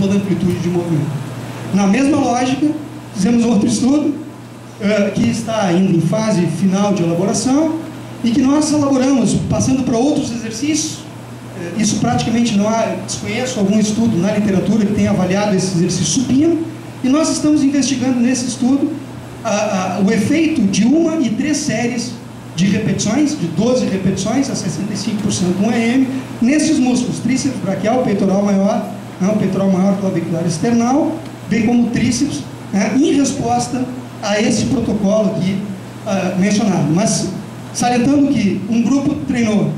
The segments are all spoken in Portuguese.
toda a amplitude de movimento. Na mesma lógica, fizemos outro estudo, que está ainda em fase final de elaboração, e que nós elaboramos, passando para outros exercícios. Isso praticamente não há, desconheço algum estudo na literatura que tenha avaliado esse exercício supino, e nós estamos investigando nesse estudo o efeito de 1 e 3 séries de repetições, de 12 repetições a 65% do EM, nesses músculos, tríceps braquial, peitoral maior, o peitoral maior clavicular external, bem como tríceps, em resposta a esse protocolo aqui mencionado. Mas salientando que um grupo treinou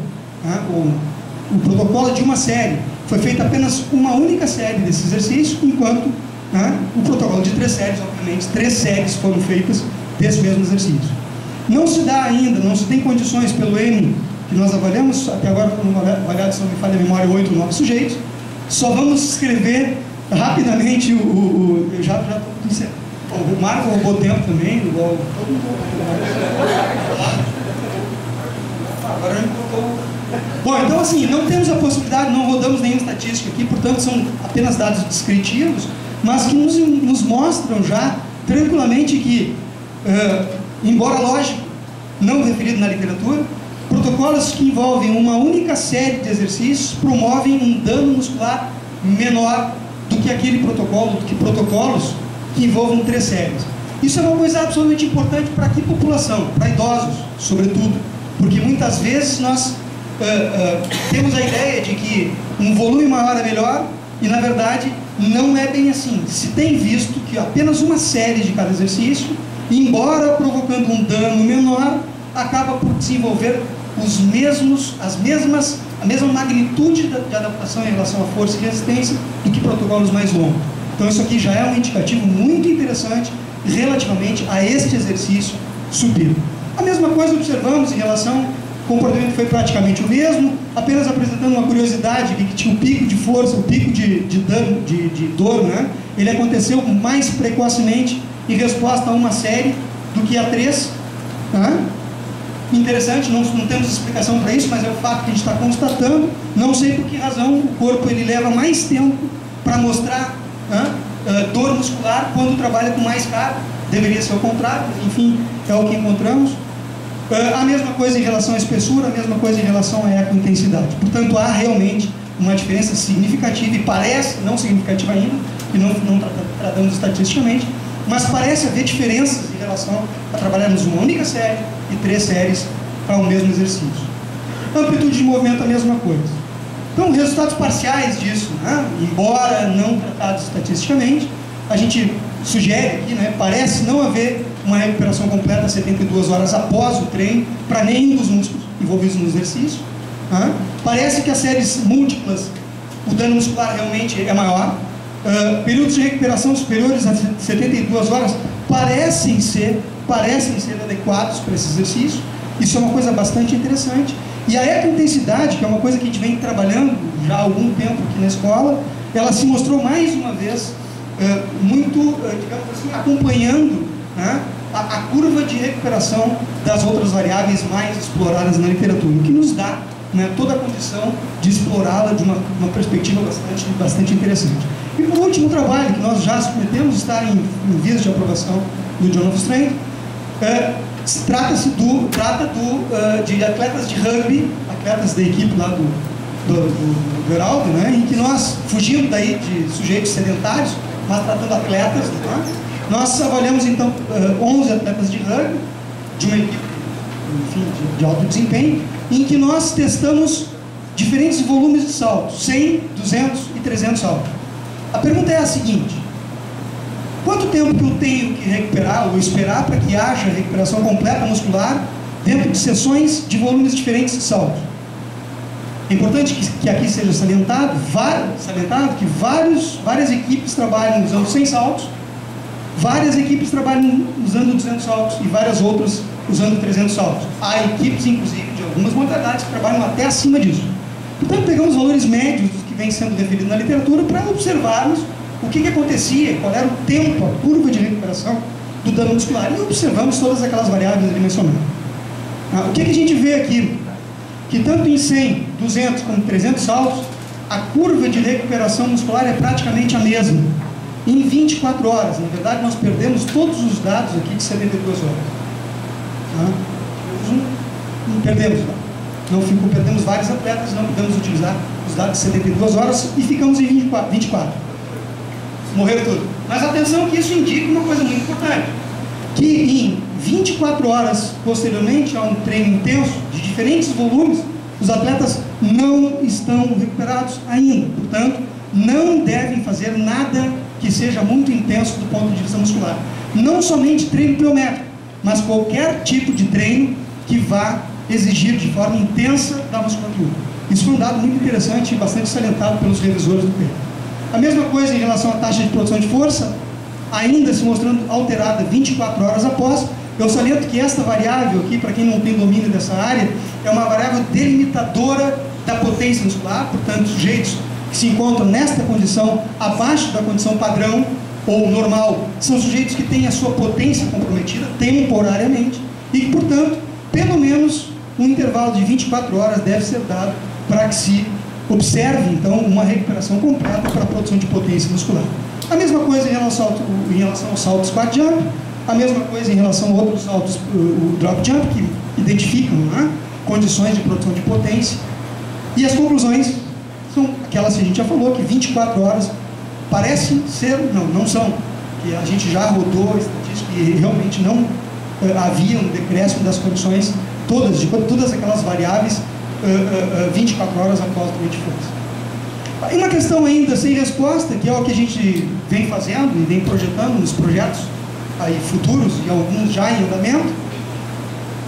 o protocolo de uma série, foi feita apenas uma única série desse exercício, enquanto o protocolo de 3 séries, obviamente, 3 séries foram feitas desse mesmo exercício. Não se dá ainda, não se tem condições pelo M que nós avaliamos, até agora foram avaliados, se não me falha a memória, 8 ou 9 sujeitos. Só vamos escrever rapidamente eu já estou encerrando. O Marco roubou tempo também, igual todo mundo. Agora já me colocou. Bom, então assim, não temos a possibilidade, não rodamos nenhuma estatística aqui, portanto são apenas dados descritivos, mas que nos mostram já tranquilamente que, embora lógico, não referido na literatura, protocolos que envolvem uma única série de exercícios promovem um dano muscular menor do que aquele protocolo, do que protocolos que envolvam 3 séries. Isso é uma coisa absolutamente importante para que população? Para idosos, sobretudo, porque muitas vezes nós temos a ideia de que um volume maior é melhor, e na verdade não é bem assim. Se tem visto que apenas uma série de cada exercício, embora provocando um dano menor, acaba por desenvolver a mesma magnitude de adaptação em relação à força e resistência do que protocolos mais longos. Então isso aqui já é um indicativo muito interessante relativamente a este exercício supino. A mesma coisa observamos em relação, o comportamento foi praticamente o mesmo, apenas apresentando uma curiosidade, que tinha o pico de força, o pico de dor, ele aconteceu mais precocemente em resposta a uma série do que a 3. Interessante, não temos explicação para isso, mas é o fato que a gente está constatando. Não sei por que razão o corpo ele leva mais tempo para mostrar dor muscular quando trabalha com mais carga. Deveria ser o contrário, enfim, é o que encontramos. A mesma coisa em relação à espessura, a mesma coisa em relação à ecointensidade. Portanto, há realmente uma diferença significativa, e parece, não significativa ainda, que não tratamos estatisticamente, mas parece haver diferenças em relação a trabalharmos uma única série e 3 séries para o mesmo exercício. Amplitude de movimento, a mesma coisa. Então, resultados parciais disso, embora não tratados estatisticamente, a gente sugere aqui, parece não haver uma recuperação completa 72 horas após o treino para nenhum dos músculos envolvidos no exercício. Parece que as séries múltiplas, o dano muscular realmente é maior. Períodos de recuperação superiores a 72 horas parecem ser adequados para esse exercício. Isso é uma coisa bastante interessante. E a ecointensidade, que é uma coisa que a gente vem trabalhando já há algum tempo aqui na escola, ela se mostrou mais uma vez muito, digamos assim, acompanhando a curva de recuperação das outras variáveis mais exploradas na literatura, o que nos dá toda a condição de explorá-la de uma perspectiva bastante interessante. E por último, o trabalho que nós já submetemos, está em vias de aprovação do Journal of Strength, trata de atletas de rugby, atletas da equipe lá do Geraldo, em que nós, fugindo daí de sujeitos sedentários, mas tratando atletas, nós avaliamos então 11 atletas de rugby, de uma equipe, enfim, de alto desempenho, em que nós testamos diferentes volumes de saltos, 100, 200 e 300 saltos. A pergunta é a seguinte: quanto tempo que eu tenho que recuperar ou esperar para que haja recuperação completa muscular dentro de sessões de volumes diferentes de saltos? É importante que aqui seja salientado que várias equipes trabalham usando 100 saltos, várias equipes trabalham usando 200 saltos e várias outras usando 300 saltos. Há equipes, inclusive, de algumas modalidades que trabalham até acima disso. Portanto, pegamos valores médios dos que vem sendo referido na literatura para observarmos o que acontecia, qual era o tempo, a curva de recuperação do dano muscular, e observamos todas aquelas variáveis ali mencionadas. O que a gente vê aqui? Que tanto em 100, 200 como 300 saltos, a curva de recuperação muscular é praticamente a mesma. Em 24 horas, na verdade, nós perdemos todos os dados aqui de 72 horas. Perdemos, perdemos vários atletas, não podemos utilizar os dados de 72 horas e ficamos em 24. Morreram tudo. Mas atenção que isso indica uma coisa muito importante, que em 24 horas posteriormente a um treino intenso, de diferentes volumes, os atletas não estão recuperados ainda. Portanto, não devem fazer nada que seja muito intenso do ponto de vista muscular. Não somente treino pliométrico, mas qualquer tipo de treino que vá exigir de forma intensa da musculatura. Isso foi um dado muito interessante e bastante salientado pelos revisores do peito. A mesma coisa em relação à taxa de produção de força, ainda se mostrando alterada 24 horas após. Eu saliento que esta variável aqui, para quem não tem domínio dessa área, é uma variável delimitadora da potência muscular. Portanto, sujeitos que se encontram nesta condição abaixo da condição padrão ou normal são sujeitos que têm a sua potência comprometida temporariamente e que, portanto, pelo menos um intervalo de 24 horas deve ser dado para que se observe, então, uma recuperação completa para a produção de potência muscular. A mesma coisa em relação ao salto squat jump, a mesma coisa em relação a outros saltos, o drop jump, que identificam condições de produção de potência. E as conclusões são aquelas que a gente já falou, que 24 horas parecem ser, não são, que a gente já rodou estatísticas e realmente não havia um decréscimo das condições todas aquelas variáveis 24 horas após o treino de força. E uma questão ainda sem resposta, que é o que a gente vem fazendo e vem projetando nos projetos aí futuros e alguns já em andamento,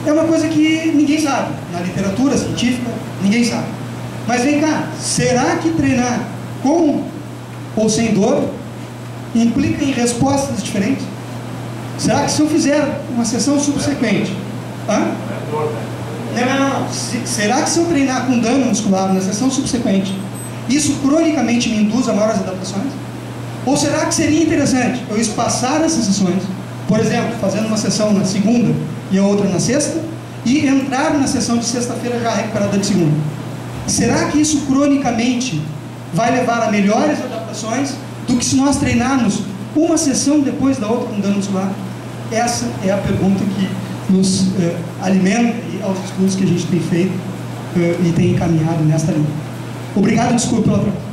é uma coisa que ninguém sabe, na literatura científica ninguém sabe. Mas vem cá, será que treinar com ou sem dor implica em respostas diferentes? Será que se eu fizer uma sessão subsequente, será que se eu treinar com dano muscular na sessão subsequente, isso cronicamente me induz a maiores adaptações? Ou será que seria interessante eu espaçar essas sessões, por exemplo, fazendo uma sessão na segunda e a outra na sexta, e entrar na sessão de sexta-feira já recuperada de segunda? Será que isso cronicamente vai levar a melhores adaptações do que se nós treinarmos uma sessão depois da outra com dano muscular? Essa é a pergunta que nos alimenta aos estudos que a gente tem feito e tem encaminhado nesta linha. Obrigado, desculpe pela pergunta.